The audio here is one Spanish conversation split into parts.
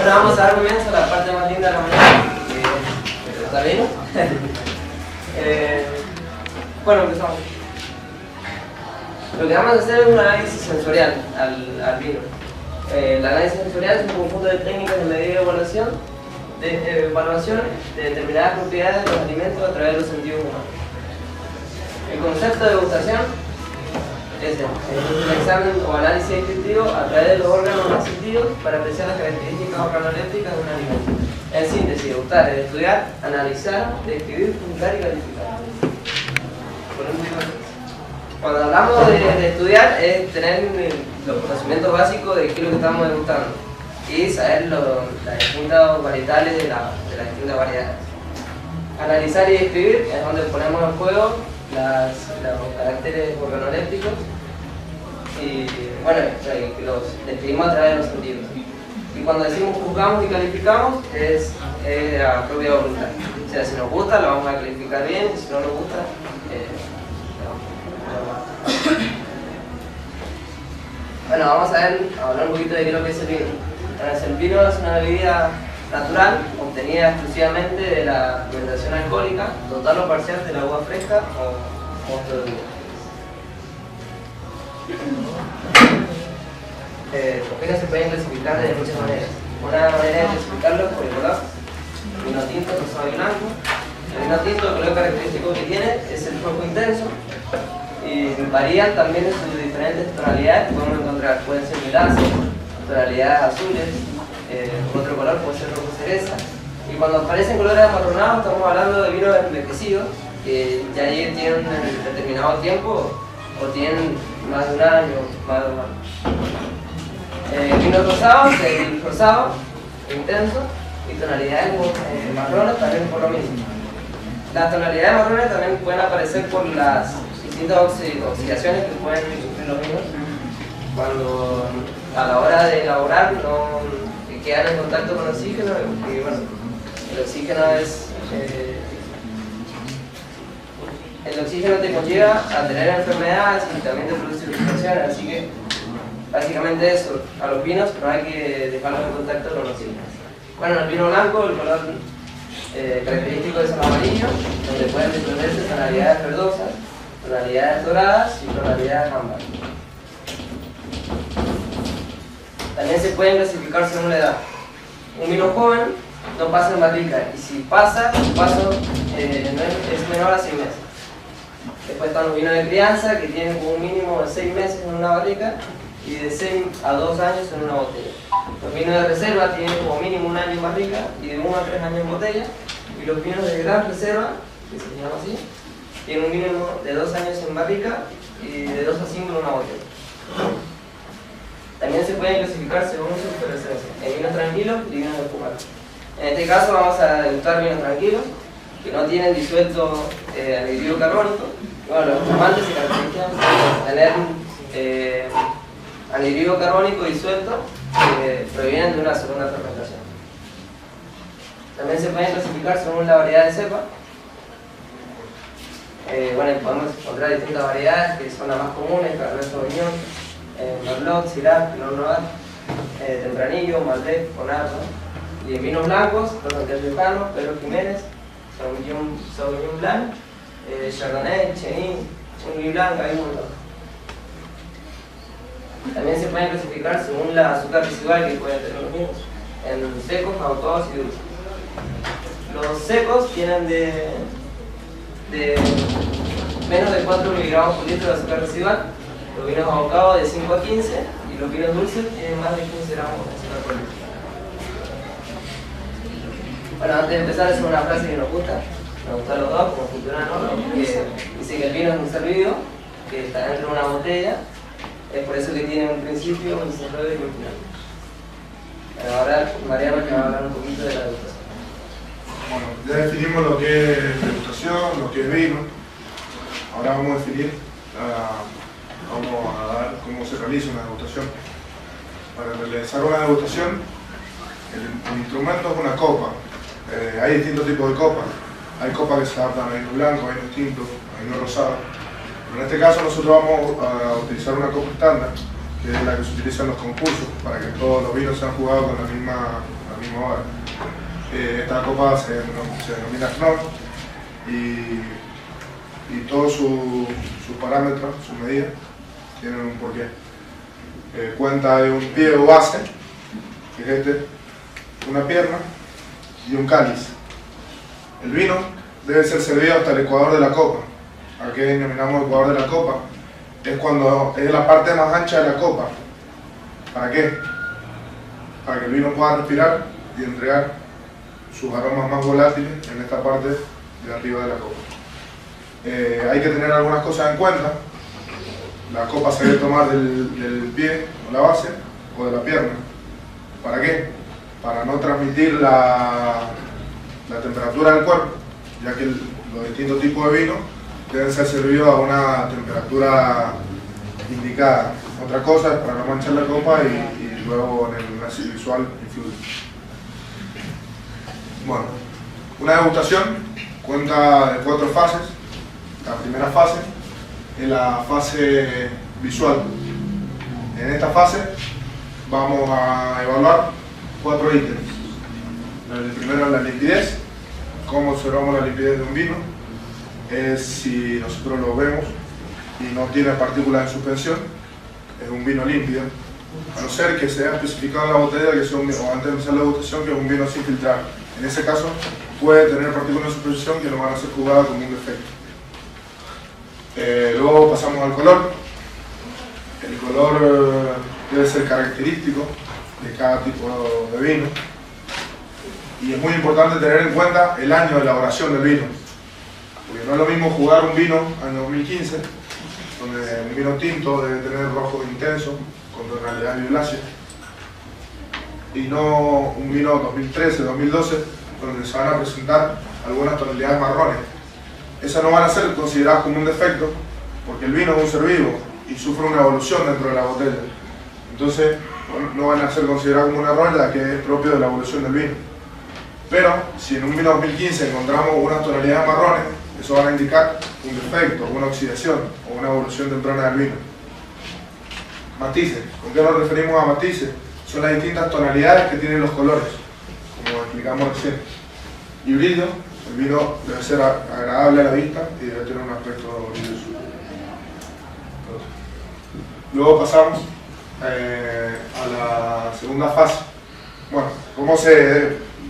Bueno, vamos a dar comienzo a la parte más linda de la mañana, que está bien. Bueno, empezamos. Lo que vamos a hacer es un análisis sensorial al vino. El análisis sensorial es un conjunto de técnicas de medida y evaluación de determinadas propiedades de los alimentos a través de los sentidos humanos. El concepto de degustación es un examen o análisis descriptivo a través de los órganos más sentidos para apreciar las características organolépticas de un alimento. En síntesis, degustar es estudiar, analizar, describir, juzgar y calificar. Cuando hablamos de estudiar es tener los conocimientos básicos de qué es lo que estamos degustando y saber las distintas varietales de las distintas variedades. Analizar y describir es donde ponemos en juego los caracteres organolépticos y bueno, los describimos a través de los sentidos. Y cuando decimos juzgamos y calificamos es a propia voluntad. O sea, si nos gusta lo vamos a calificar bien y si no nos gusta bueno, vamos a hablar un poquito de qué es lo que es el vino. Entonces, el vino es una bebida natural obtenida exclusivamente de la fermentación alcohólica, total o parcial de la uva fresca o mosto de uva. Los vinos se pueden clasificar de muchas maneras. Una manera de clasificarlo es por el color: vino tinto, rosado y blanco. El vino tinto, el color característico que tiene es el rojo intenso. Y varían también en sus diferentes tonalidades que podemos encontrar. Pueden ser milaces, tonalidades azules, otro color puede ser rojo cereza. Y cuando aparecen colores amarronados estamos hablando de vinos envejecidos que ya tienen un determinado tiempo o tienen más de un año, más de 2 años. Vinos rosados, el rosado, intenso, y tonalidades marrones también por lo mismo. Las tonalidades marrones también pueden aparecer por las distintas oxidaciones que pueden sufrir los vinos cuando a la hora de elaborar no quedan en contacto con oxígeno y bueno, el oxígeno te conlleva a tener enfermedades y también te produce irritaciones, así que básicamente eso, a los vinos no hay que dejarlos en contacto con oxígeno. Bueno, el vino blanco, el color característico es el amarillo, donde pueden desprenderse tonalidades verdosas, tonalidades doradas y tonalidades ámbar. También se pueden clasificar según la edad. Un vino joven no pasa en barrica y si pasa, su paso es menor a 6 meses. Después están los vinos de crianza que tienen como un mínimo de 6 meses en una barrica y de 6 a 2 años en una botella. Los vinos de reserva tienen como mínimo 1 año en barrica y de 1 a 3 años en botella. Y los vinos de gran reserva, que se llama así, tienen un mínimo de 2 años en barrica y de 2 a 5 en una botella. También se pueden clasificar según su preferencia, en vinos tranquilos y vinos espumantes. En este caso vamos a degustar vinos tranquilos, que no tienen disuelto anhidrido carbónico. Bueno, los espumantes se caracterizan por tener anhidrido carbónico disuelto que provienen de una segunda fermentación. También se pueden clasificar según la variedad de cepa. Bueno, podemos encontrar distintas variedades que son las más comunes: Cabernet Sauvignon, Merlot, Syrah, Pinot Noir, Tempranillo, Malbec, Bonardo. Y en vinos blancos, los antioqueños, Pedro Jiménez, Sauvignon Blanc, Chardonnay, Chenin, Chenin Blanc, hay un montón. También se pueden clasificar según la azúcar residual que pueden tener los vinos, en secos, aguados y dulces. Los secos tienen de menos de 4 miligramos por litro de azúcar residual, los vinos abocados de 5 a 15 y los vinos dulces tienen más de 15 gramos de azúcar por litro. Bueno, antes de empezar es una frase que nos gusta los dos, como funciona, ¿no? Que dice que el vino es un ser vivo, que está dentro de una botella, es por eso que tiene un principio, un desarrollo y un final. Bueno, ahora Mariano nos va a hablar un poquito de la degustación. Bueno, ya definimos lo que es degustación, lo que es vino. Ahora vamos a definir, vamos a dar cómo se realiza una degustación. Para realizar una degustación, el instrumento es una copa. Hay distintos tipos de copas. Hay copas que se adaptan a vino blanco, a vino tinto, a vino rosado. Pero en este caso nosotros vamos a utilizar una copa estándar, que es la que se utiliza en los concursos, para que todos los vinos sean jugados con la misma misma hora. Esta copa se denomina Knorr y todos sus parámetros, sus medidas, tienen un porqué. Cuenta de un pie o base, que es este, una pierna y un cáliz. El vino debe ser servido hasta el ecuador de la copa. ¿A qué denominamos ecuador de la copa? Es cuando es la parte más ancha de la copa. ¿Para qué? Para que el vino pueda respirar y entregar sus aromas más volátiles en esta parte de arriba de la copa. Hay que tener algunas cosas en cuenta. La copa se debe tomar del pie o la base o de la pierna. ¿Para qué? Para no transmitir la temperatura del cuerpo, ya que los distintos tipos de vino deben ser servidos a una temperatura indicada. Otra cosa es para no manchar la copa y luego en el análisis visual influye. Bueno, una degustación cuenta de 4 fases. La primera fase es la fase visual. En esta fase vamos a evaluar 4 ítems. El primero es la limpidez. ¿Cómo observamos la limpidez de un vino? Es si nosotros lo vemos y no tiene partículas en suspensión, es un vino límpido, a no ser que se haya especificado en la botella que sea un vino, o antes de empezar la degustación, que es un vino sin filtrar. En ese caso puede tener partículas en suspensión que no van a ser juzgadas como un defecto. Luego pasamos al color. El color debe ser característico de cada tipo de vino y es muy importante tener en cuenta el año de elaboración del vino, porque no es lo mismo jugar un vino año 2015, donde un vino tinto debe tener rojo intenso con tonalidad violácea, y no un vino 2013, 2012, donde se van a presentar algunas tonalidades marrones. Esas no van a ser consideradas como un defecto, porque el vino es un ser vivo y sufre una evolución dentro de la botella. Entonces, no van a ser consideradas como un error, ya que es propio de la evolución del vino. Pero, si en un vino 2015 encontramos unas tonalidades marrones, eso va a indicar un defecto, una oxidación o una evolución temprana del vino. Matices. ¿Con qué nos referimos a matices? Son las distintas tonalidades que tienen los colores, como explicamos recién. Y brillo. El vino debe ser agradable a la vista y debe tener un aspecto brilloso. Luego pasamos a la segunda fase. Bueno,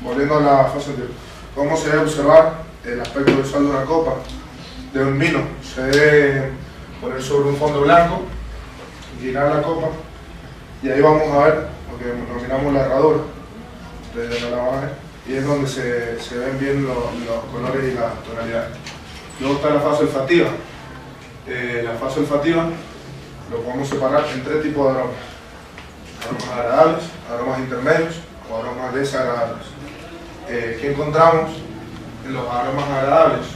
volviendo a la fase anterior, ¿cómo se debe observar el aspecto visual de una copa, de un vino? Se debe poner sobre un fondo blanco, girar la copa y ahí vamos a ver lo que denominamos la herradura de la lavadora, y es donde se ven bien los colores y las tonalidades. Luego está la fase olfativa. La fase olfativa lo podemos separar en 3 tipos de aromas: aromas agradables, aromas intermedios o aromas desagradables. ¿Qué encontramos en los aromas agradables?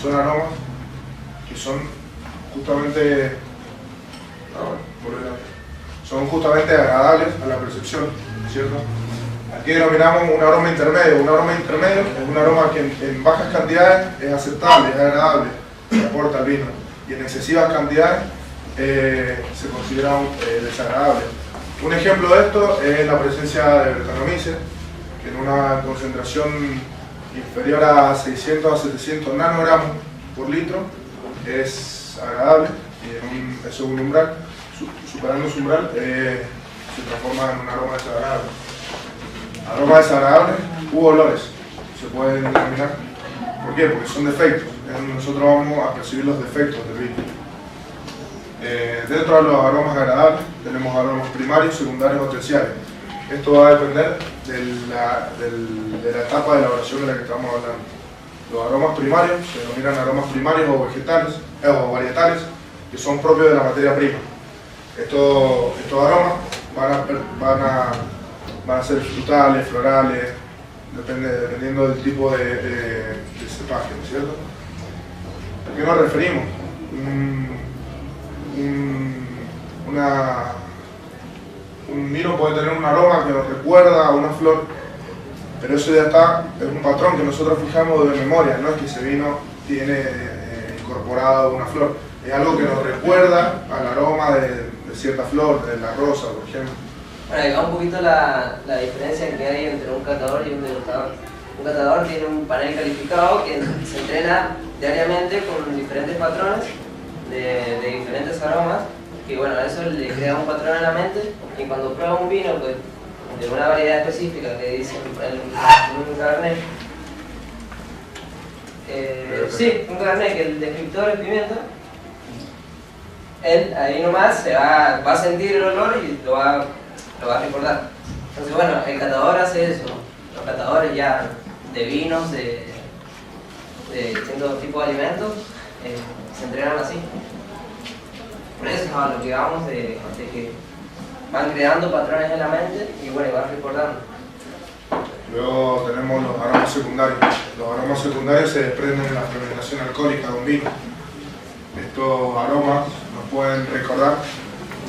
Son aromas que son justamente agradables a la percepción, ¿cierto? Aquí denominamos un aroma intermedio. Un aroma intermedio es un aroma que en bajas cantidades es aceptable, es agradable, se aporta al vino, y en excesivas cantidades se considera desagradable. Un ejemplo de esto es la presencia de Brettanomyces, que en una concentración inferior a 600 a 700 nanogramos por litro es agradable, y eso es un umbral, superando su umbral se transforma en un aroma desagradable. Aromas desagradables u olores se pueden determinar. ¿Por qué? Porque son defectos. Nosotros vamos a percibir los defectos del vino. Dentro de los aromas agradables tenemos aromas primarios, secundarios o terciarios. Esto va a depender de la etapa de elaboración de la que estamos hablando. Los aromas primarios se denominan aromas primarios o vegetales o varietales, que son propios de la materia prima. Estos aromas van a ser frutales, florales, dependiendo del tipo de cepaje, ¿no es cierto? ¿A qué nos referimos? Un vino puede tener un aroma que nos recuerda a una flor, pero eso ya es un patrón que nosotros fijamos de memoria, no es que ese vino tiene incorporado una flor, es algo que nos recuerda al aroma de cierta flor, de la rosa, por ejemplo. Bueno, acá un poquito la diferencia en que hay entre un catador y un degustador. Un catador tiene un panel calificado que se entrena diariamente con diferentes patrones de diferentes aromas, que bueno, a eso le crea un patrón en la mente, y cuando prueba un vino pues, de una variedad específica que dice un Cabernet, sí, un Cabernet que el descriptor es pimienta, él ahí nomás va a sentir el olor y lo va a recordar. Entonces bueno, el catador hace eso, los catadores ya de vinos, de distintos tipos de alimentos, se entrenan así. Por eso es a lo que vamos de que van creando patrones en la mente y bueno, y van recordando. Luego tenemos los aromas secundarios. Los aromas secundarios se desprenden en la fermentación alcohólica de un vino. Estos aromas nos pueden recordar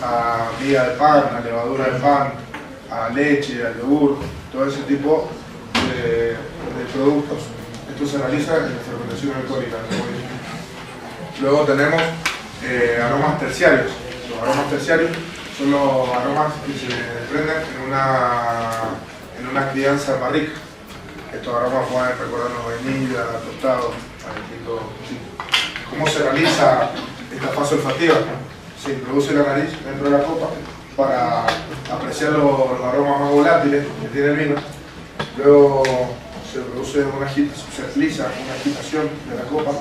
a miga de pan, a levadura de pan, a leche, al yogur, todo ese tipo de productos. Esto se realiza en la fermentación alcohólica. Luego tenemos aromas terciarios. Los aromas terciarios son los aromas que se desprenden en una crianza barrica. Estos aromas pueden recordarnos vainilla, tostado, a distintos tipos. ¿Cómo se realiza esta fase olfativa? Se introduce la nariz dentro de la copa para apreciar los aromas más volátiles que tiene el vino. Luego se produce se realiza una agitación de la copa,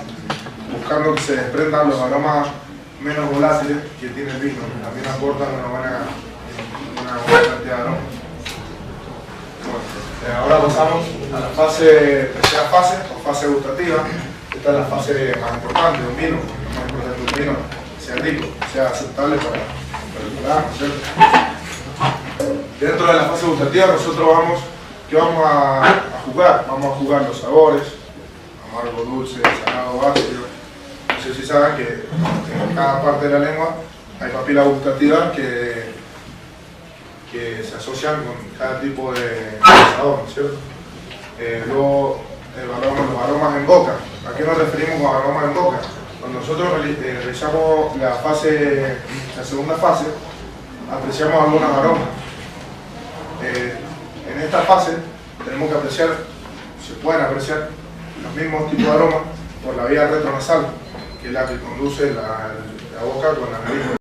buscando que se desprendan los aromas menos volátiles que tiene el vino. También aportan una buena cantidad de aromas. Bueno, ahora pasamos a la tercera fase, o fase gustativa. Esta es la fase más importante de un vino. Lo más importante de un vino sea rico, sea aceptable para el paladar, ¿no es cierto? Dentro de la fase gustativa nosotros vamos a jugar. Vamos a jugar los sabores, amargo, dulce, salado, ácido. No sé si saben que en cada parte de la lengua hay papilas gustativas que se asocian con cada tipo de sabor, ¿no es cierto? Luego los aromas en boca. ¿A qué nos referimos con aromas en boca? Cuando nosotros realizamos la segunda fase, apreciamos algunos aromas. En esta fase tenemos que se pueden apreciar los mismos tipos de aromas por la vía retronasal, que es la que conduce la boca con la nariz.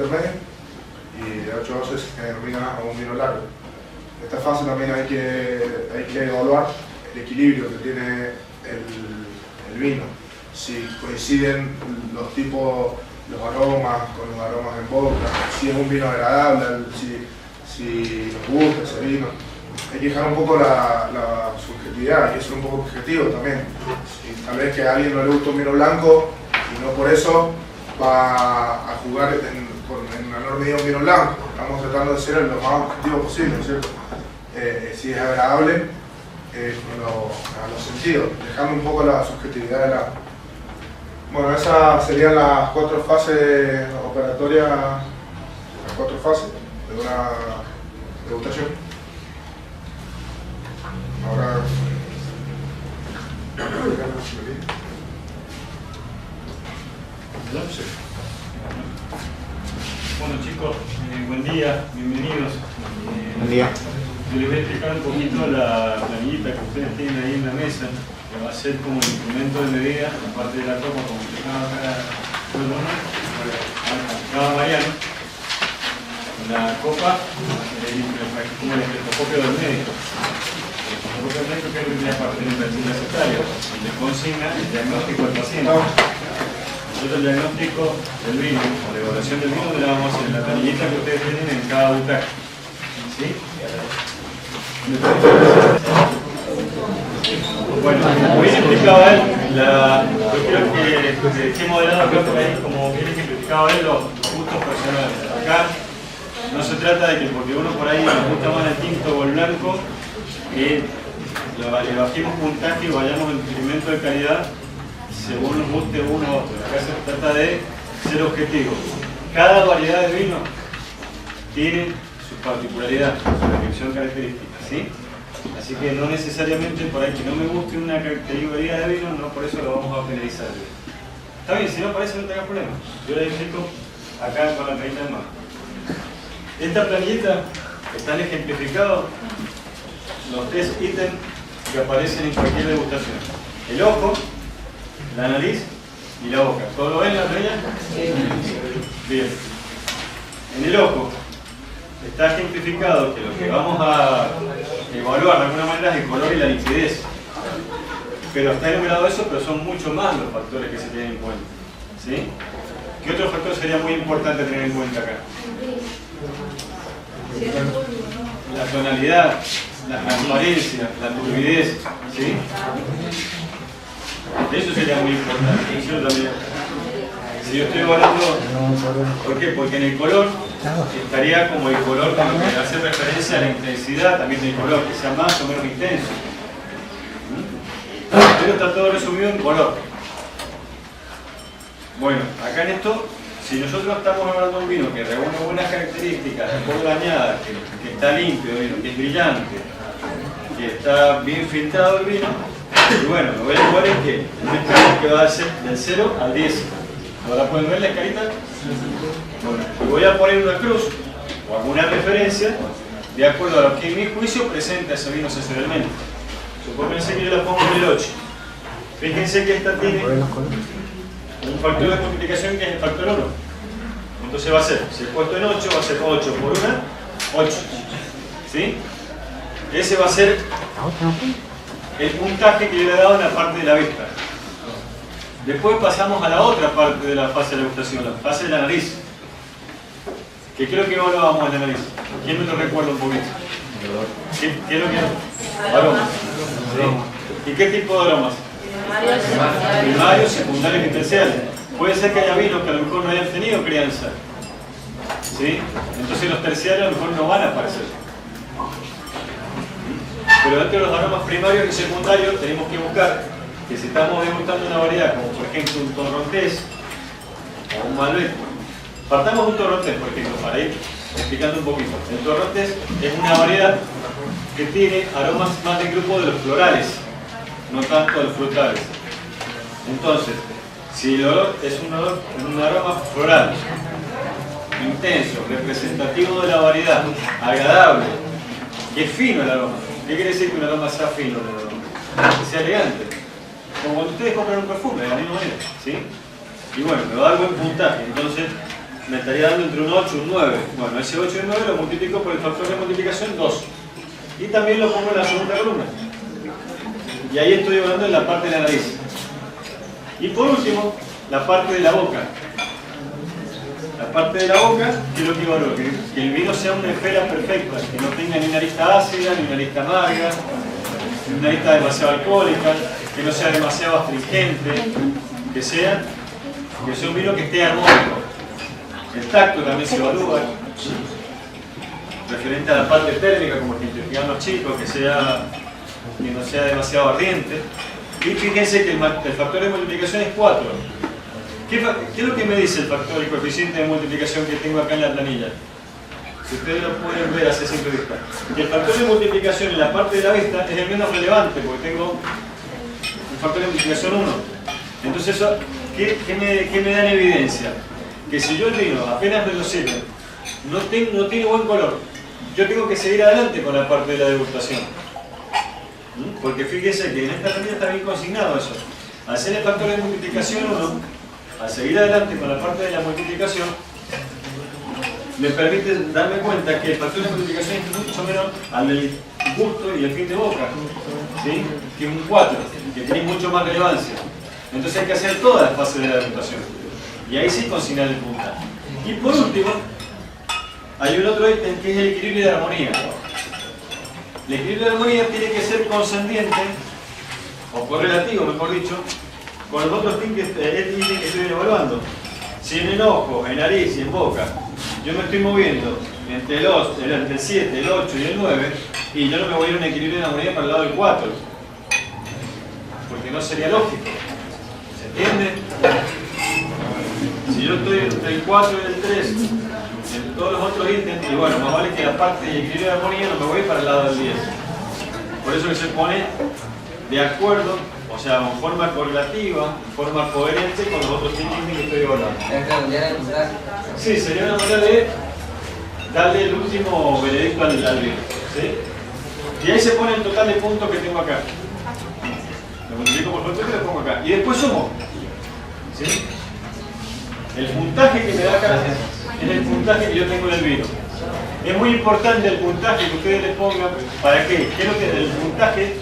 intermedio, y de 8 a 12 se denomina un vino largo. En esta fase también hay que evaluar el equilibrio que tiene el vino, si coinciden los tipos, los aromas con los aromas en boca, si es un vino agradable, si nos gusta ese vino. Hay que dejar un poco la subjetividad, hay que ser un poco objetivo también. Si tal vez que a alguien no le gusta un vino blanco y no por eso va a jugar en menor medida un vino blanco. Estamos tratando de ser lo más objetivo posible, ¿no es cierto? Si es agradable a los sentidos, dejando un poco la subjetividad de lado. Bueno, esas serían las 4 fases operatorias, las 4 fases de una degustación. Ahora, bueno chicos, buen día, bienvenidos. Buen día. Yo les voy a explicar un poquito la planillita que ustedes tienen ahí en la mesa, que va a ser como el instrumento de medida, aparte de la copa, como explicaba acá Mariano. La copa es como el estetoscopio del médico. El estetoscopio del médico que es la primera parte del recetario, donde consigna el diagnóstico del paciente. Nosotros el diagnóstico del vino, o la evaluación del vino, la vamos a hacer en la planillita que ustedes tienen en cada butaca. ¿Sí? Bueno, como bien explicaba él, yo creo que he modelado acá por ahí, como bien explicaba él, los gustos personales. Acá no se trata de que porque uno por ahí nos gusta más el tinto o el blanco, que le bajemos puntaje y vayamos en detrimento de calidad según nos guste uno u otro. Acá se trata de ser objetivo. Cada variedad de vino tiene su particularidad, su descripción característica, ¿sí? Así que no necesariamente por ahí que no me guste una categoría de vino, no por eso lo vamos a penalizar. Está bien, si no parece no tengas problema. Yo le explico acá con la planilla en mano. Esta planillita están ejemplificados los 3 ítems que aparecen en cualquier degustación. El ojo, la nariz y la boca. ¿Todo lo ven en la planilla? Sí. Bien. En el ojo está ejemplificado que lo que vamos a evaluar de alguna manera es el color y la liquidez. Pero está enumerado eso, pero son mucho más los factores que se tienen en cuenta. ¿Sí? ¿Qué otro factor sería muy importante tener en cuenta acá? La tonalidad, la transparencia, la turbidez. ¿Sí? Eso sería muy importante. Yo también. Si yo estoy evaluando, ¿por qué? Porque en el color estaría como el color con lo que hace referencia a la intensidad también del color, que sea más o menos intenso. Pero está todo resumido en color. Bueno, acá en esto, si nosotros estamos hablando de un vino que reúne buenas características, poco dañada, que está limpio, que es brillante, que está bien filtrado el vino, y bueno, lo voy a jugar en que una escala que va a ser del 0 al 10. ¿Ahora pueden ver la escalita? Bueno, voy a poner una cruz o alguna referencia de acuerdo a lo que en mi juicio presenta ese vino sensorialmente. Supónganse que yo la pongo en el 8. Fíjense que esta tiene un factor de multiplicación que es el factor 1. Entonces va a ser, si he puesto en 8, va a ser 8 por 1, 8. ¿Sí? Ese va a ser el puntaje que yo le he dado en la parte de la vista. Después pasamos a la otra parte de la fase de degustación, la fase de la nariz. ¿Qué creo que evaluábamos en la nariz? ¿Quién me lo recuerda un poquito? ¿Qué es lo que? Aromas. ¿Sí? ¿Y qué tipo de aromas? Primarios, secundarios y terciarios. Puede ser que haya vinos que a lo mejor no hayan tenido crianza. ¿Sí? Entonces los terciarios a lo mejor no van a aparecer. Pero dentro de los aromas primarios y secundarios tenemos que buscar que si estamos degustando una variedad, como por ejemplo un torrontés o un malbec, partamos de un torrontés, por ejemplo, para ir explicando un poquito. El torrontés es una variedad que tiene aromas más del grupo de los florales, no tanto de los frutales. Entonces, si el olor es un aroma floral, intenso, representativo de la variedad, agradable, que es fino el aroma. ¿Qué quiere decir que un aroma sea fino? Que sea elegante. Como cuando ustedes compran un perfume, de la misma manera, ¿sí? Y bueno, me va a dar buen puntaje. Entonces, me estaría dando entre un 8 y un 9. Bueno, ese 8 y un 9 lo multiplico por el factor de multiplicación 2. Y también lo pongo en la segunda columna. Y ahí estoy hablando de la parte de la nariz. Y por último, la parte de la boca. La parte de la boca, quiero que evalúe que el vino sea una esfera perfecta, que no tenga ni una arista ácida, ni una arista amarga, ni una arista demasiado alcohólica, que no sea demasiado astringente, que sea un vino que esté armónico. El tacto también se evalúa, referente a la parte térmica, como que identifican los chicos, que no sea demasiado ardiente. Y fíjense que el factor de multiplicación es 4. ¿Qué es lo que me dice el coeficiente de multiplicación que tengo acá en la planilla? Si ustedes lo pueden ver así a simple vista. El factor de multiplicación en la parte de la vista es el menos relevante, porque tengo un factor de multiplicación 1. Entonces, eso, ¿qué me da en evidencia? Que si yo el vino apenas me lo sirven, no tiene buen color, yo tengo que seguir adelante con la parte de la degustación. Porque fíjense que en esta planilla está bien consignado eso. Al ser el factor de multiplicación 1, al seguir adelante con la parte de la multiplicación, me permite darme cuenta que el factor de multiplicación es mucho menor al del gusto y el fin de boca, ¿sí? Que un 4, que tiene mucho más relevancia. Entonces hay que hacer todas las fases de la degustación. Y ahí sí consignar el puntaje. Y por último, hay un otro ítem que es el equilibrio de armonía. El equilibrio de armonía tiene que ser conscendiente, o correlativo, mejor dicho, con los otros ítems que estoy evaluando. Si en el ojo, en nariz y en boca yo me estoy moviendo entre el 7, el 8 y el 9, y yo no me voy a ir a un equilibrio de armonía para el lado del 4, porque no sería lógico. ¿Se entiende? Si yo estoy entre el 4 y el 3, en todos los otros ítems, y bueno, más vale que la parte de equilibrio de armonía no me voy para el lado del 10. Por eso que se pone de acuerdo, o sea, en forma correlativa, en forma coherente con los otros ítems que estoy evaluando. Sí, sería una manera de darle el último veredicto al vino. ¿Sí? Y ahí se pone el total de puntos que tengo acá. Lo multiplico por factor y lo pongo acá. Y después sumo. ¿Sí? El puntaje que me da acá es el puntaje que yo tengo en el vino. Es muy importante el puntaje que ustedes le pongan. ¿Para qué? ¿Qué es lo que el puntaje?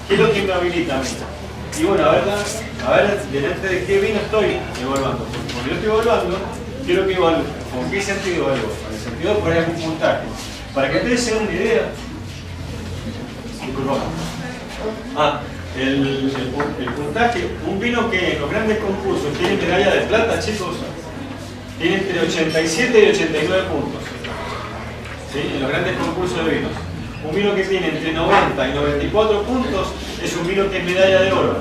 ¿Qué es lo que me habilita a mí? Y bueno, a ver delante de qué vino estoy evaluando. Cuando yo estoy evaluando, quiero que evalúe. ¿Con qué sentido evalúo? En el sentido de poner algún puntaje. Para que ustedes se den una idea. Disculpa. El puntaje, un vino que en los grandes concursos tiene medalla de plata, chicos, tiene entre 87 y 89 puntos. ¿Sí? En los grandes concursos de vinos. Un vino que tiene entre 90 y 94 puntos es un vino que es medalla de oro.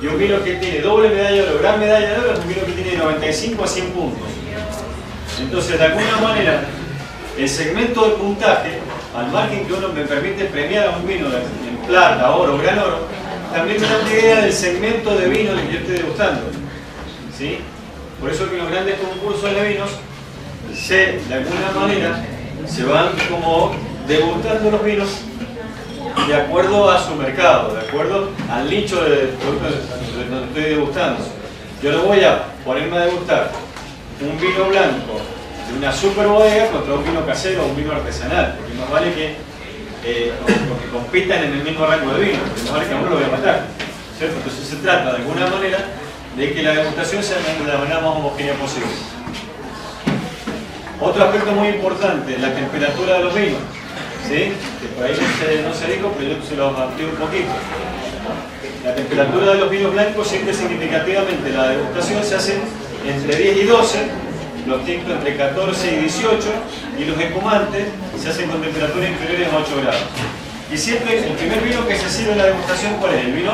Y un vino que tiene doble medalla de oro, gran medalla de oro, es un vino que tiene de 95 a 100 puntos. Entonces, de alguna manera, el segmento de puntaje, al margen que uno me permite premiar a un vino en plata, oro, gran oro, también me da una idea del segmento de vino que yo estoy degustando. ¿Sí? Por eso que en los grandes concursos de vinos, de alguna manera, se van como degustando los vinos de acuerdo a su mercado, de acuerdo al nicho de donde estoy degustando. Yo no voy a ponerme a degustar un vino blanco de una super bodega contra un vino casero o un vino artesanal, porque más vale que compitan en el mismo rango de vino, porque más vale que a uno lo voy a matar, ¿cierto? Entonces se trata de alguna manera de que la degustación sea de la manera más homogénea posible. Otro aspecto muy importante, la temperatura de los vinos. ¿Sí? Que por ahí no se dijo, pero yo se lo amplío un poquito. La temperatura de los vinos blancos siempre significativamente. La degustación se hace entre 10 y 12, los tintos entre 14 y 18, y los espumantes se hacen con temperaturas inferiores a 8 grados. Y siempre el primer vino que se sirve en la degustación, ¿cuál es? El vino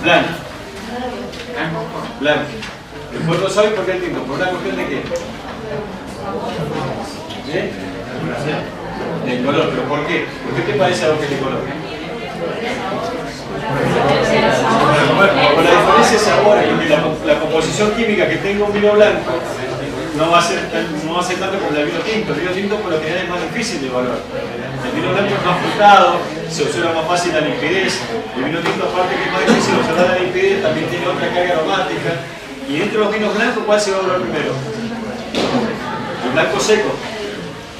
blanco. Blanco. Después lo sabéis por qué el tinto, por una cuestión de qué. ¿Bien? De color, ¿pero por qué? ¿Por qué te parece a vos que es de color? Con la diferencia de sabor, porque la composición química que tengo un vino blanco no va a ser tanto como el vino tinto. El vino tinto por lo general es más difícil de evaluar. El vino blanco es más frutado, se observa más fácil la limpidez. El vino tinto, aparte que es más difícil observar la limpidez, también tiene otra carga aromática. Y dentro de los vinos blancos, ¿cuál se va a evaluar primero? blanco seco,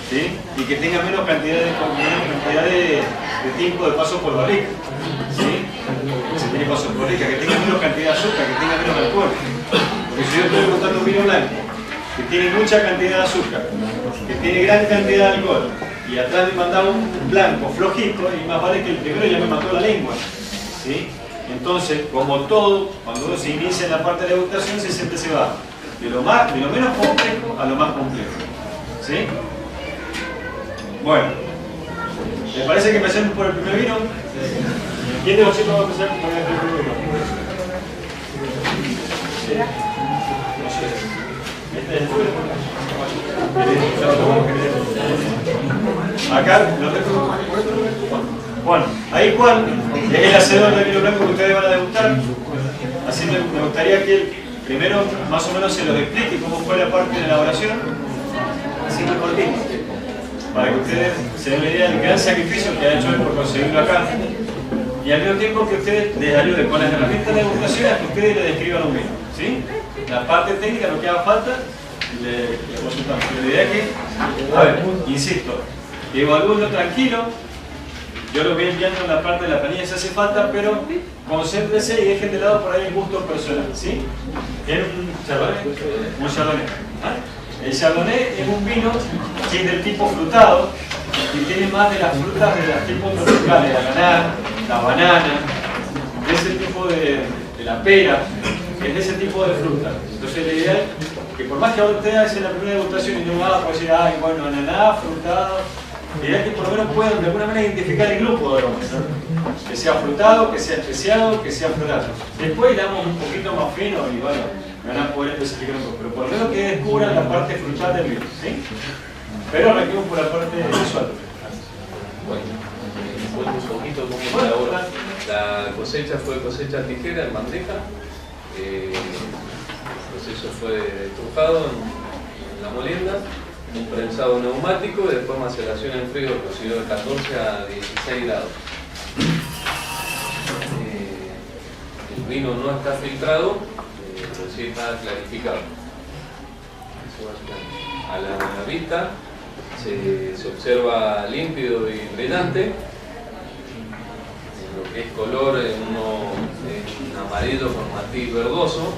¿sí? Y que tenga menos cantidad de tiempo de paso por barrica, ¿sí? Si tiene paso por barrica, que tenga menos cantidad de azúcar, que tenga menos alcohol. Porque si yo estoy botando vino blanco, que tiene mucha cantidad de azúcar, que tiene gran cantidad de alcohol, y atrás me mandaba un blanco flojito, y más vale que el primero ya me mató la lengua, ¿sí? Entonces, como todo, cuando uno se inicia en la parte de la degustación, siempre se va de lo menos complejo a lo más complejo, ¿sí? Bueno, ¿les parece que empecemos por el primer vino? ¿Quién de los chicos va a empezar por el primer vino? ¿Sí? No sé. ¿Este es el tuyo? Acá, lo dejo. Bueno, ahí Juan es el hacedor del vino blanco que ustedes van a degustar. Así me gustaría que él primero más o menos se los explique cómo fue la parte de elaboración, así muy cortito, para que ustedes se den una idea del gran sacrificio que ha hecho él por conseguirlo acá, y al mismo tiempo que ustedes les ayuden con las herramientas de degustación a que ustedes le describan un vino, ¿sí? La parte técnica, lo que haga falta, le consultamos. Pero la idea es que, a ver, insisto, evalúenlo tranquilo. Yo lo voy enviando en la parte de la planilla si hace falta, pero concéntrense y dejen de lado por ahí el gusto personal, ¿sí? ¿Tiene un chardonnay? Un chardonnay. ¿Ah? El chardonnay es un vino que es del tipo frutado y tiene más de las frutas de las tipos tropicales, la granada, la banana, de ese tipo de la pera, es de ese tipo de fruta. Entonces la idea es que por más que ahora ustedes hacen la primera degustación y no nada, puede decir, ay, bueno, ananá, frutado. La idea es que por lo menos puedan de alguna manera identificar el grupo de aromas, ¿no? Que sea frutado, que sea especiado, que sea floral. Después le damos un poquito más fino y bueno, van a poder especificar un poco, pero por lo menos que descubran la parte frutal del vino, ¿sí? Pero arranquemos por la parte visual. Bueno, cuento un poquito cómo se elabora. La cosecha fue cosecha tijera en bandeja. El proceso fue estrujado en la molienda. Un prensado neumático y después maceración en frío, cocido de 14 a 16 grados. El vino no está filtrado, pero sí está clarificado. Eso básicamente. A la vista se observa límpido y brillante. En lo que es color, un amarillo con matiz verdoso.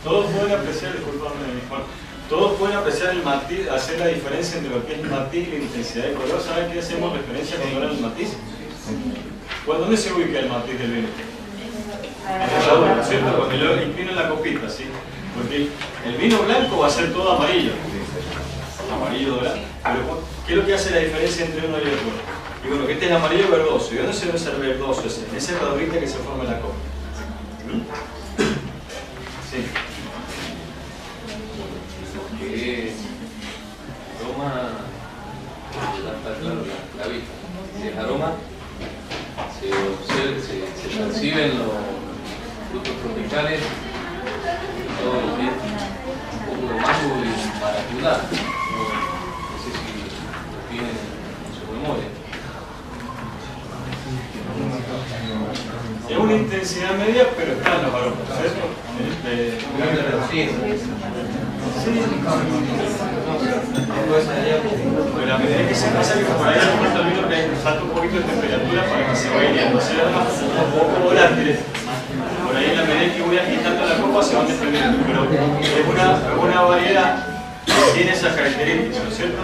Todos pueden apreciar, disculpame, Juan. Todos pueden apreciar el matiz, hacer la diferencia entre lo que es el matiz y la intensidad de color. ¿Saben qué hacemos referencia cuando hablan del matiz? Pues, ¿dónde se ubica el matiz del vino? En el adulto, ¿cierto? Cuando lo inclino en la copita, ¿sí? Porque el vino blanco va a ser todo amarillo. Amarillo dorado. Pero, ¿qué es lo que hace la diferencia entre uno y otro? Y bueno, que este es amarillo verdoso. ¿Y dónde se ve el verdoso ese? En esa herradurita que se forma en la copa. Sí. Que aroma, ya está claro la vista. Si es aroma, se perciben los frutos tropicales, todo lo que es un poco de mango y maracuyá. No sé si lo tienen en su memoria. Es una intensidad media, pero están los aromas, ¿cierto? Pero a medida que se pasa, que por ahí se corta el vino, que salta un poquito de temperatura para que se vaya hirviendo. Se da un poco volátiles. Por ahí, en la medida que voy agitando la copa, se van desprendiendo. Pero es una variedad que tiene esas características, ¿no es cierto?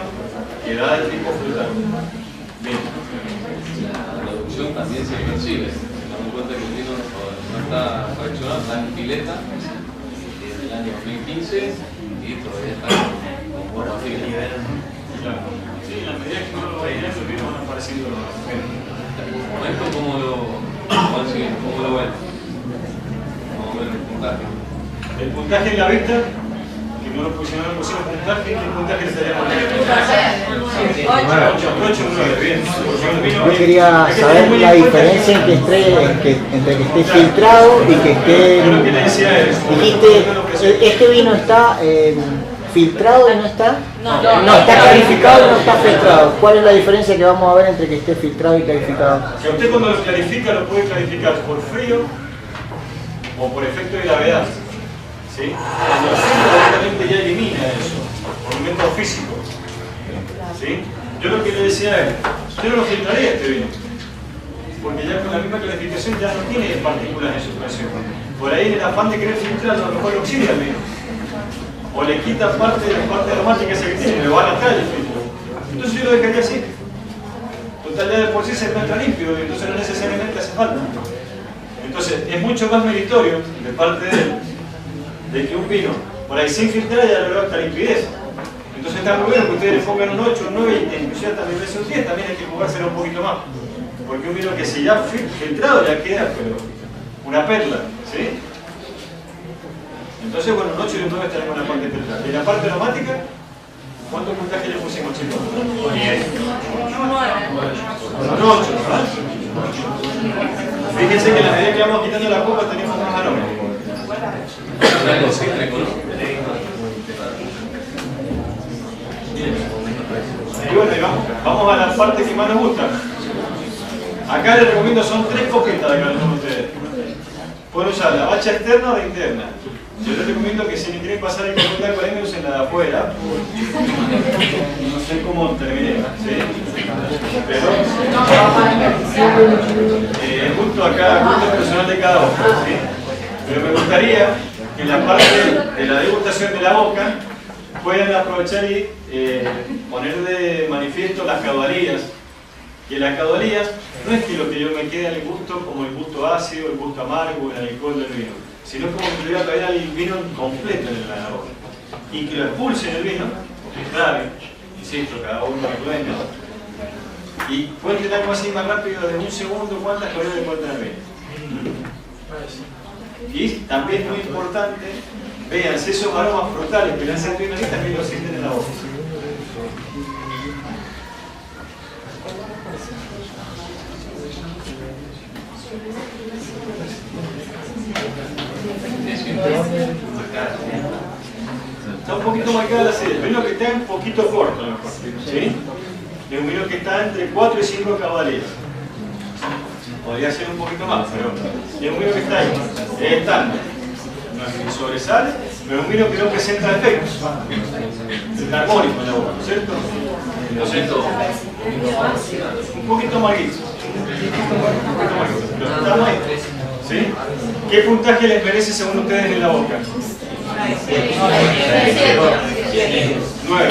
Que da el tipo frutal. Bien. La producción también se percibe. Damos cuenta que el vino no está fraccionado, está en pileta, desde el año 2015 y todavía está con buena fila. Claro. Sí, en la medida que uno lo va hirviendo, el vino van apareciendo los Por el momento, ¿cómo lo ven? Vamos a ver el puntaje. El puntaje en la vista, que no lo pusimos puntaje, ¿qué puntaje le estaría poniendo? 8, 9, bien. Yo quería saber la diferencia entre que esté filtrado y que esté... Yo lo que le decía es... Dijiste, este vino está filtrado y no está... No, está clarificado y no está filtrado. ¿Cuál es la diferencia que vamos a ver entre que esté filtrado y clarificado? Que usted cuando lo clarifica lo puede clarificar por frío o por efecto de gravedad. ¿Sí? Cuando el frío directamente ya elimina físico. ¿Sí? Yo lo que le decía a él, yo no lo filtraría este vino, porque ya con la misma clasificación ya no tiene partículas en suspensión. Por ahí en el afán de querer filtrarlo, a lo mejor lo oxida el vino. O le quita parte de la parte aromática esa que tiene, le van a traer el filtro. Entonces yo lo dejaría así. Total, ya de por sí se encuentra limpio, y entonces no necesariamente hace falta. Entonces es mucho más meritorio de parte de él, de que un vino, por ahí sin filtrar ya logró esta limpidez. Entonces está muy bueno que ustedes le pongan un 8, un 9 y inclusive hasta mil veces un 10, también hay que jugárselo un poquito más. Porque un vino que si ya filtrado ya queda, pero una perla, ¿sí? Entonces, bueno, un 8 y un 9 estaremos en la parte filtrada. Y la parte aromática, ¿cuántos puntajes le pusimos, chicos? Un 10. Un 8, ¿verdad? Fíjense que a la medida que vamos quitando la copa tenemos más aroma. Algo cítrico, ¿no? Y bueno, vamos a la parte que más nos gusta. Acá les recomiendo, son 3 coquetas de cada uno de ustedes. Pueden usar la bacha externa o la interna. Yo les recomiendo que si le quieren pasar el coqueta por ahí, me usen la de afuera. No sé cómo terminé, ¿sí? Pero es justo acá, gusto personal de cada uno, ¿sí? Pero me gustaría que en la parte de la degustación de la boca puedan aprovechar y poner de manifiesto las caudalías. Que las caudalías no es que lo que yo me quede al gusto como el gusto ácido, el gusto amargo, el alcohol del vino, sino como que le voy a traer al vino completo en la boca. Y que lo expulse en el vino, claro, insisto, cada uno lo dueño. Y cuenten algo así más rápido de un segundo cuántas calorías le puede tener el vino. Y también muy importante, vean si esos aromas frutales que le han sentido ahí también lo sienten en la boca. Está un poquito marcada la acidez. El vino que está un poquito corto, a lo mejor, ¿sí? Es un vino que está entre 4 y 5 caudalías. Podría ser un poquito más, pero es un vino que está ahí. Es estándar. No es sobresale, pero es un vino que no presenta defectos. Es armónico en la boca, ¿no es cierto? Entonces, un poquito amarguito. Pero estamos ahí. ¿Sí? ¿Qué puntaje les merece según ustedes en la boca? 9.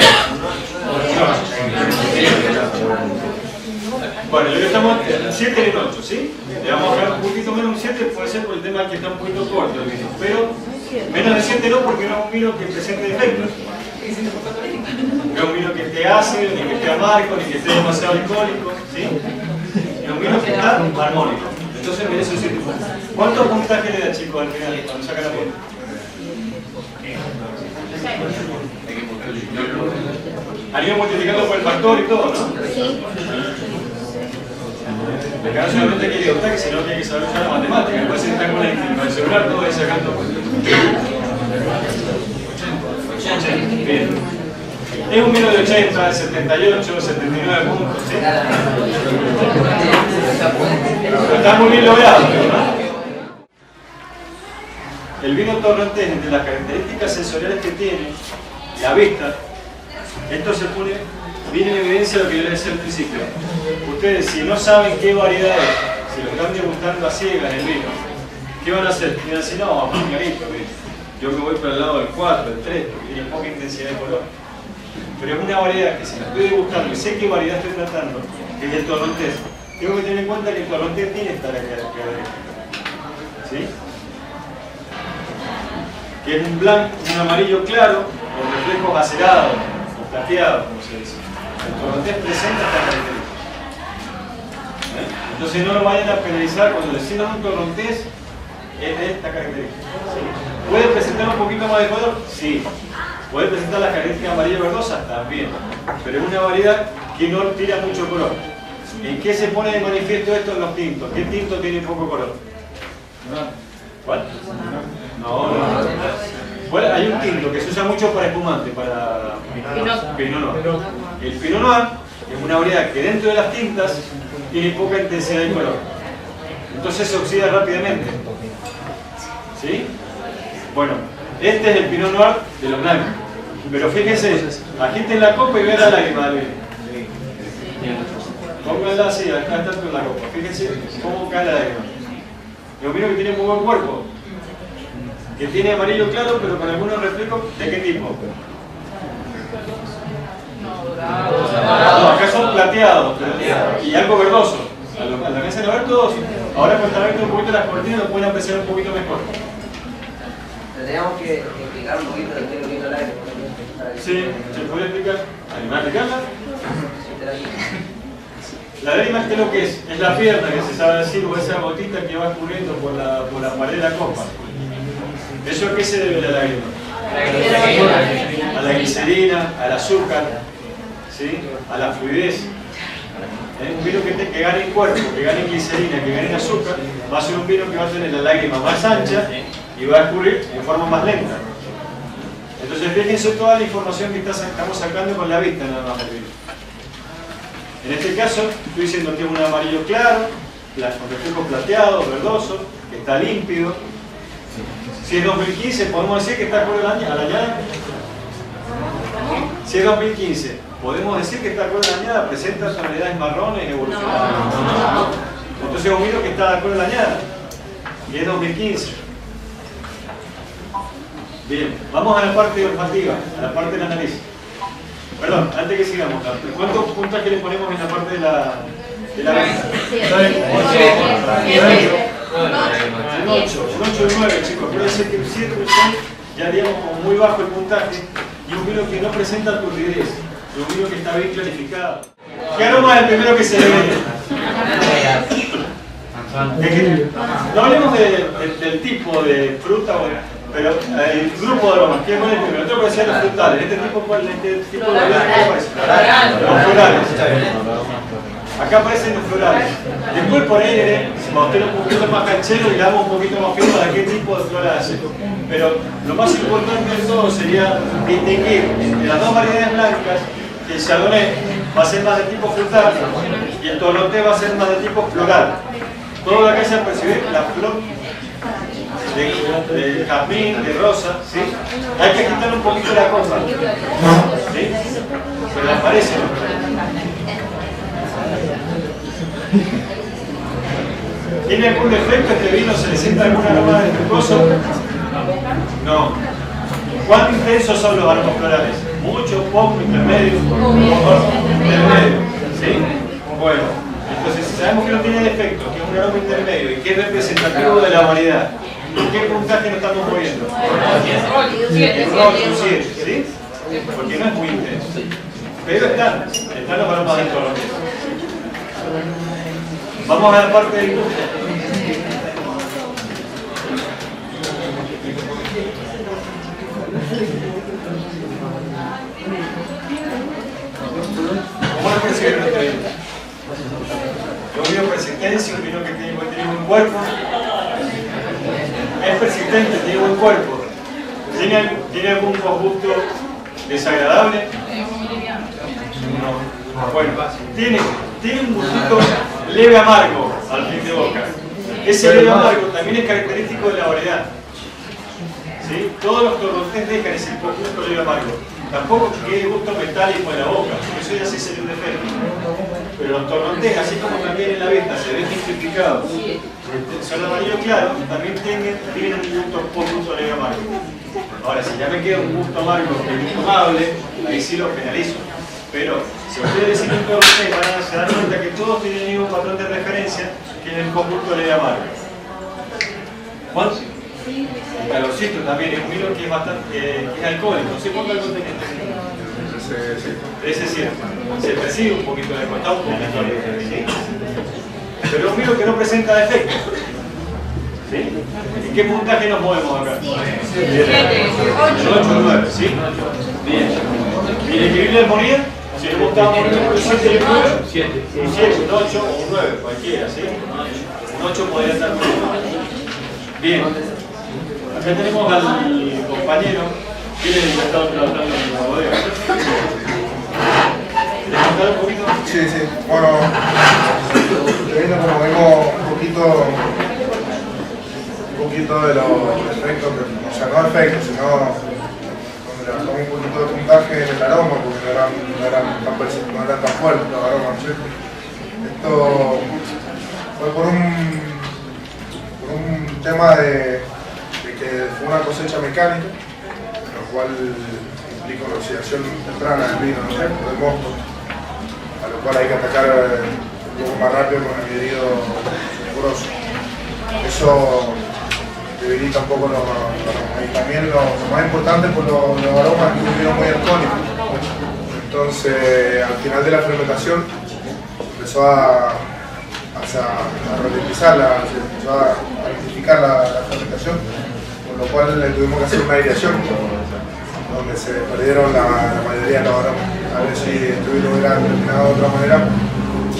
Bueno, yo estamos en 7 y en 8, ¿sí? Le vamos a dar un poquito menos un 7, puede ser por el tema que está un poquito corto el vino, pero menos de 7 no, porque no es un vino que presente defectos. No es un vino que esté ácido, ni que esté amargo, ni que esté demasiado alcohólico, ¿sí? Es un vino que está armónico. Entonces merece un 7. ¿Cuántos puntajes le da, chicos, al final, cuando sacan la foto? Han ido multiplicando por el factor y todo, ¿no? Sí. Acá no solamente hay que dibujar, sino que hay que saber usar la matemática. Me parece que está con el celular todo ahí sacando. 80. Bien. Es un vino de 80, 78, 79 puntos, ¿sí? Pero está muy bien logrado, ¿no? El vino torrontés, entre las características sensoriales que tiene, la vista, esto se pone bien en evidencia de lo que yo les decía al principio. Ustedes, si no saben qué variedad es, si lo están degustando a ciegas el vino, ¿qué van a hacer? Van a decir, no, clarito, yo me voy para el lado del 4, del 3, porque tiene poca intensidad de color. Pero es una variedad que si la estoy degustando y sé qué variedad estoy tratando, que es el torrontés, tengo que tener en cuenta que el torrontés tiene esta característica. ¿Sí? Que es un blanco, un amarillo claro, con reflejos acerados o plateados, como se dice. El torrontés presenta esta característica. Entonces no lo vayan a penalizar cuando decimos un torrontés, es de esta característica. ¿Sí? ¿Puede presentar un poquito más de color? Sí. ¿Puede presentar las características amarillo verdosas? También. Pero es una variedad que no tira mucho color. ¿En qué se pone de manifiesto esto en los tintos? ¿Qué tinto tiene poco color? ¿Cuál? No. Bueno, hay un tinto que se usa mucho para espumante, para Pinot Noir. El Pinot Noir es una variedad que dentro de las tintas tiene poca intensidad de color. Entonces se oxida rápidamente. ¿Sí? Bueno, este es el Pinot Noir de los blancos. Pero fíjense, agiten la copa y vean la lágrima del vino. Pónganla así, acá está con la copa. Fíjense cómo cae la lágrima. Lo vino que tiene muy buen cuerpo. Que tiene amarillo claro, pero con algunos reflejos. ¿De qué tipo? No, acá son plateados y algo verdoso. A la mesa de ver todos. Ahora cuando están viendo un poquito las cortinas lo pueden apreciar un poquito mejor. Tendríamos que explicar un poquito de qué es lo que es la lágrima. Sí, ¿se puede explicar? ¿Animar a explicarla? La lágrima, ¿qué es lo que es? Es la pierna que se sabe decir, o esa gotita que va escurriendo por la pared de la copa. ¿Eso a qué se debe la lágrima? A la glicerina, al azúcar, ¿sí? A la fluidez. Un vino que gane en cuerpo, que gane en glicerina, que gane en azúcar, va a ser un vino que va a tener la lágrima más ancha y va a escurrir de forma más lenta. Entonces fíjense toda la información que estamos sacando con la vista nada más del vino. En este caso estoy diciendo que es un amarillo claro, con reflejos plateados, verdosos, que está límpido. Si es 2015, podemos decir que está acorde a la añada. Si es 2015, podemos decir que está acorde a la añada, presenta tonalidades marrones evolucionadas. Entonces es un vino que está de acuerdo a la añada. Y es 2015. Bien, vamos a la parte olfativa, a la parte de la nariz. Perdón, antes que sigamos, ¿cuántos puntajes le ponemos en la parte de la vista? Un 8 y 9, chicos. Puede ser que un 7 o un 6 ya haríamos como muy bajo el puntaje. Y un vino que no presenta turbidez, un vino que está bien clarificado. ¿Qué aroma es el primero que se le ve? No hablemos del tipo de fruta, pero el grupo de aromas, ¿qué es el primero? Otro puede ser los frutales. ¿Este tipo de aromas qué parece? Los florales. Acá aparecen los florales. Después por ahí, cuando usted un poquito más canchero y le damos un poquito más fino de qué tipo de flor hace. Pero lo más importante de todo sería distinguir entre las dos variedades blancas, que el Chardonnay va a ser más de tipo frutal y el Torrontés va a ser más de tipo floral. Todo lo que hay que percibir la flor de jazmín, de rosa, ¿sí? Hay que quitarle un poquito la copa, ¿sí? Pero aparece. ¿Tiene algún defecto este vino? ¿Se le sienta alguna aroma de glucoso? No. ¿Cuán intensos son los aromas florales? ¿Mucho, poco, intermedio? Intermedio, ¿sí? Bueno, entonces si sabemos que no tiene defecto, que es un aroma intermedio y que es representativo de la variedad, ¿en qué puntaje nos estamos moviendo? En un 8, un 7, ¿sí? Porque no es muy intenso. Pero están los aromas del Torrontés. Vamos a la parte del gusto. ¿Cómo lo percibieron este vino? Yo veo persistencia, un vino que tiene buen cuerpo. Es persistente, tiene buen cuerpo. ¿Tiene algún gusto desagradable? No. Bueno, tiene un gustito leve amargo al fin de boca. Ese leve amargo también es característico de la variedad. ¿Sí? Todos los Torrontés dejan ese gusto leve amargo. Tampoco que quede gusto metálico en la boca, porque eso ya sí sería un defecto. Pero los Torrontés, así como también en la vista se ven simplificados, son amarillo claro, también tienen un gusto leve amargo. Ahora, si ya me queda un gusto amargo que es intomable, ahí sí lo penalizo. Pero si ustedes deciden un Torrontés, van a se dar cuenta que todos tienen el mismo patrón de referencia, que es el conjunto leve amargo. ¿Cuál? El calorcito también es un vino que es bastante que es alcohólico. No sé cuánto alcohol tiene. 13,7. Se percibe un poquito de alcohol, está un poquito, ¿sí? Pero es un vino que no presenta defectos. ¿Sí? ¿En qué puntaje nos movemos acá? 8, 9, ¿sí? Bien. ¿Y el equilibrio de armonía? Si le gustaba poner un 7 y un 9, un 7, un 8 o un 9, cualquiera, ¿sí? Un 8 podría estar muy bien. Acá tenemos al compañero que le ha estado trabajando en la bodega. ¿Quieres contar un poquito? Sí. Bueno, como vemos un poquito de los efectos, o sea, no efectos, sino con un poquito de puntaje en el aroma, porque no eran tan fuertes los aromas, ¿sí? Esto fue por un tema de que fue una cosecha mecánica, lo cual implica una oxidación temprana del vino, ¿no? Del mosto, a lo cual hay que atacar un poco más rápido con el herido sulfuroso. Eso debilita un poco los aromas. Y también lo más importante por los aromas es que es un vino muy alcohólico. Entonces, al final de la fermentación, empezó a ralentizar, se empezó a ralentificar la fermentación, con lo cual le tuvimos que hacer una aireación, donde se perdieron la mayoría de los aromas. A ver si esto hubiera terminado de otra manera,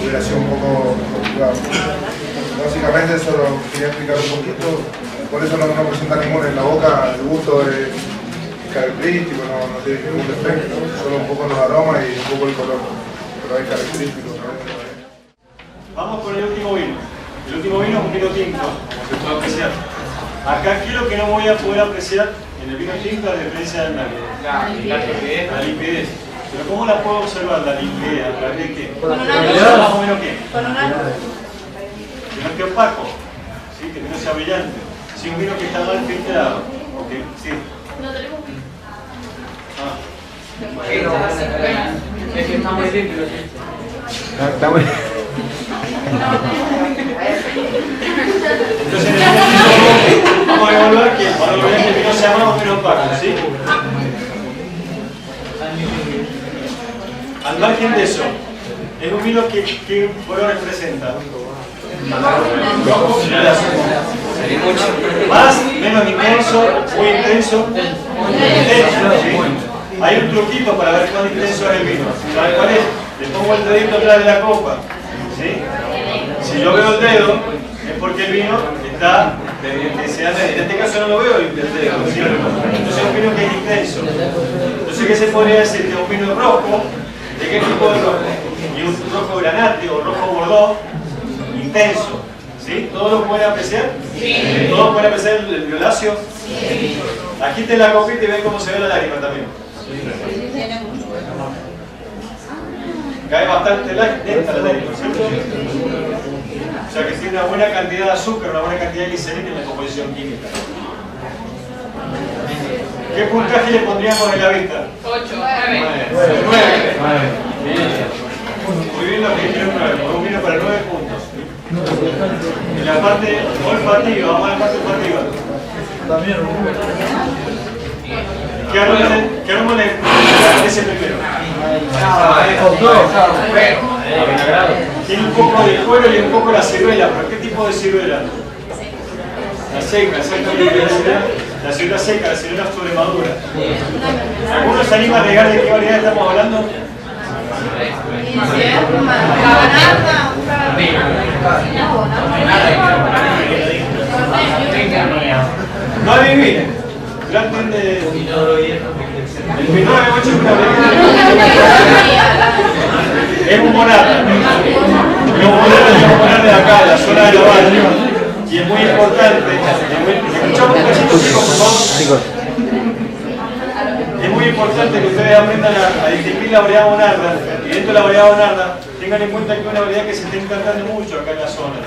hubiera sido un poco complicado. Básicamente eso lo quería explicar un poquito, por eso no presenta ninguno en la boca, el gusto es característico, no tiene ningún defecto, solo un poco los aromas y un poco el color, pero hay característicos. Vamos con el último vino. El último vino es un vino tinto, como se puede apreciar. Acá quiero que no voy a poder apreciar en el vino tinto la diferencia del merlo. La limpidez. Pero ¿cómo la puedo observar la limpidez? ¿A través de qué? Con un Más o menos qué. Con un algo. Que no esté opaco, ¿sí? Que no sea brillante. Si un vino que está mal filtrado. Okay. Sí. No tenemos vino. Es que está muy limpio. Está muy... Entonces, en el momento, vamos a evaluar que el vino sea más o menos opaco, ¿sí? Al margen de eso, es un vino que colores presenta. Más, menos intenso, muy intenso, ¿sí? Hay un truquito para ver cuán intenso es el vino. ¿Sabes cuál es? Le pongo el dedito atrás de la copa, ¿sí? Si yo veo el dedo, es porque el vino está deseando. En este caso no lo veo el dedo, ¿sí? Entonces es un vino que es intenso. Entonces, ¿qué se podría decir? Que es un vino rojo. ¿De qué tipo de rojo? Y un rojo granate o rojo bordó intenso. ¿Sí? ¿Todos lo pueden apreciar? Sí. ¿Todos pueden apreciar el violáceo? Sí. Agiten la copita y ven cómo se ve la lágrima también. Cae bastante lenta la lágrima, ¿cierto? O sea que tiene una buena cantidad de azúcar, una buena cantidad de glicerina en la composición química. ¿Qué puntaje le pondríamos en la vista? 8, 9. Muy bien, lo que dijeron 9. Un vino para 9 puntos. En la parte olfativa, vamos a la parte olfativa. ¿Qué aroma le parece primero? Tiene un poco de cuero y un poco la ciruela, pero ¿qué tipo de ciruela? La seca, exactamente. La ciruela seca, la ciruela sobremadura. ¿Alguno se anima a negar de qué variedad estamos hablando? No adivinen. Traten de... El Pinot de 8 es un monarca. Es un monarca de acá, de la zona de la valle. Y es muy importante. Escuchamos un cachito, chicos, por favor. Es muy importante que ustedes aprendan a distinguir la variedad bonarda. Y dentro de la variedad bonarda, tengan en cuenta que es una variedad que se está encantando mucho acá en la zona.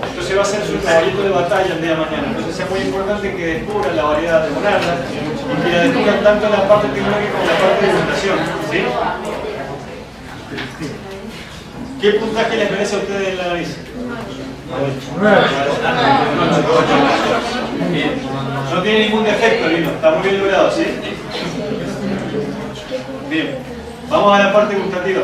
Entonces va a ser su caballito de batalla el día de mañana. Entonces es muy importante que descubran la variedad de bonarda y que la descubran tanto en la parte tecnológica como en la parte de degustación. ¿Sí? ¿Qué puntaje les merece a ustedes en la nariz? 9. Bien. No tiene ningún defecto el vino, está muy bien logrado, ¿sí? Bien. Vamos a la parte gustativa.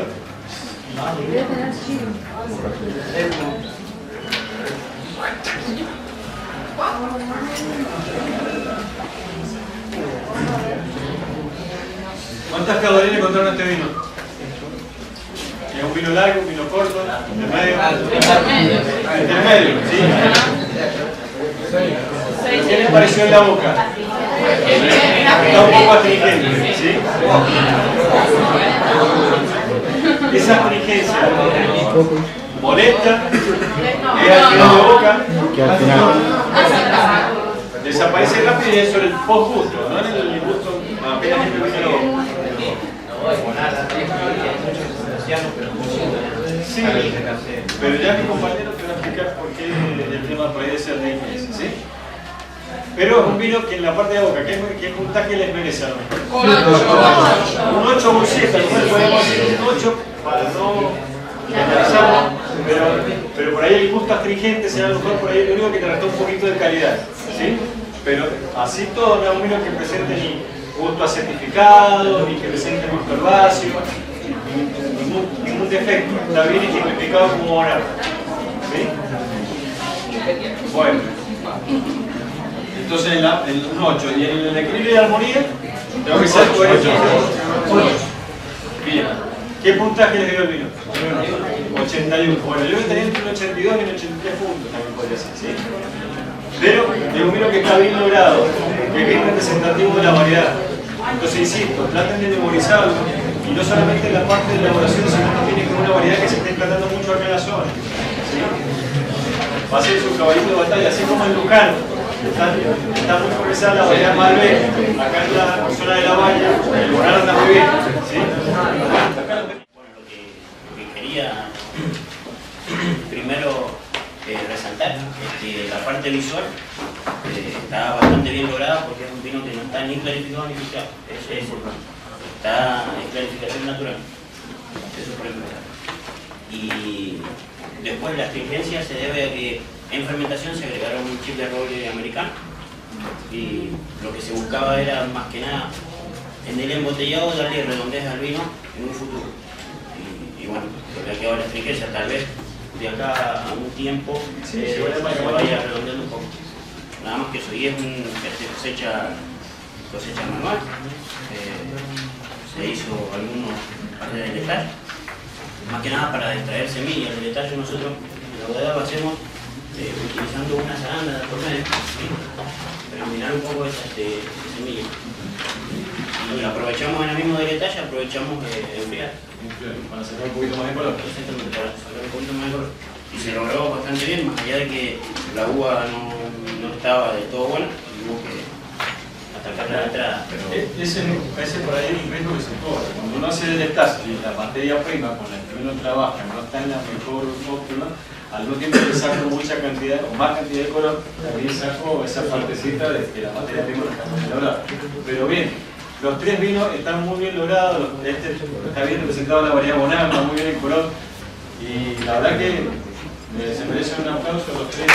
¿Cuántas calorías encontraron este vino? ¿Es un vino largo, un vino corto, intermedio? Intermedio, ¿sí? ¿Qué les pareció en la boca? Está un poco astringente, ¿sí? Esa astringencia molesta, es al final de boca, Que al final... desaparece rápido y es sobre el post-gusto, no en el gusto. apenas entra el vino a la boca. Sí, pero ya mi compañero te va a explicar por qué el tema por ahí de ser de inglés, ¿sí? Pero es un vino que en la parte de boca, ¿qué puntaje les merece a lo mejor? Un 8 o un 7, podemos decir un 8 para no analizarlo, pero por ahí el gusto astringente será a lo mejor por ahí lo único que te resta un poquito de calidad, ¿sí? Pero así todo no es un vino que presente ni gusto a certificado, ni que presente gusto herbáceo, ningún defecto, está bien ejemplificado como bonarda, ¿sí? Bueno. Entonces un 8 y en el equilibrio de armonía tengo que ser coherente. 8. Bien. ¿Qué puntaje les dio el vino? 81. Bueno, yo estaría entre un 82 y un 83 puntos también podría ser, ¿sí? Pero es un vino que está bien logrado, que es bien representativo de la variedad. Entonces insisto, traten de memorizarlo y no solamente en la parte de elaboración, sino también con una variedad que se está implantando mucho acá en la zona, ¿sí? Va a ser su caballito de batalla, así como el Luján. Está muy progresada la variedad Malbec, acá en la zona de la valla, el Bonarda anda muy bien, ¿sí? Bueno, lo que quería primero resaltar es que la parte visual está bastante bien lograda porque es un vino que no está ni clarificado ni filtrado, eso es importante. Está en clarificación natural, eso por empezar. Y después la astringencia se debe a que en fermentación se agregaron un chip de roble americano y lo que se buscaba era más que nada en el embotellado darle redondez al vino en un futuro. Y bueno, lo que ha quedado la astringencia tal vez de acá a un tiempo se vaya redondeando un poco. Nada más que eso, y es cosecha manual. Se hizo algunos parte del detalle, más que nada para extraer semillas. Del detalle nosotros en la bodega lo hacemos utilizando una zaranda por medio, ¿sí? Para eliminar un poco esas semillas. Y aprovechamos en el mismo detalle, aprovechamos enfriar. Para sacar un poquito más de color. Exactamente, para sacar un poquito más de color. Y se logró bastante bien, más allá de que la uva no estaba del todo buena, tuvimos que atacar la entrada. Pero Ese por ahí es el riesgo que se cobra. Cuando uno hace el destazo y la materia prima con la que uno trabaja no está en la mejor óptima, al mismo tiempo le saco mucha cantidad o más cantidad de color, también saco esa partecita de que la materia prima no está muy lograda. Pero bien, los tres vinos están muy bien logrados, este está bien representado la variedad Bonarda, muy bien el color, y la verdad que se merecen un aplauso a los tres.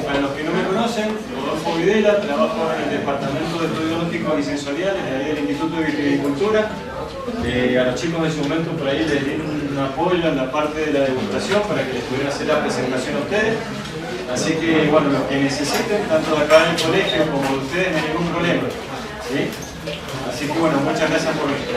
Para los que no me conocen, Rodolfo Videla, trabajo en el Departamento de Estudios y Sensoriales del Instituto de Viticultura. A los chicos en su momento por ahí les di un apoyo en la parte de la degustación para que les pudieran hacer la presentación a ustedes. Así que, bueno, los que necesiten, tanto de acá en el colegio como de ustedes, no hay ningún problema, ¿sí? Así que, bueno, muchas gracias por venir.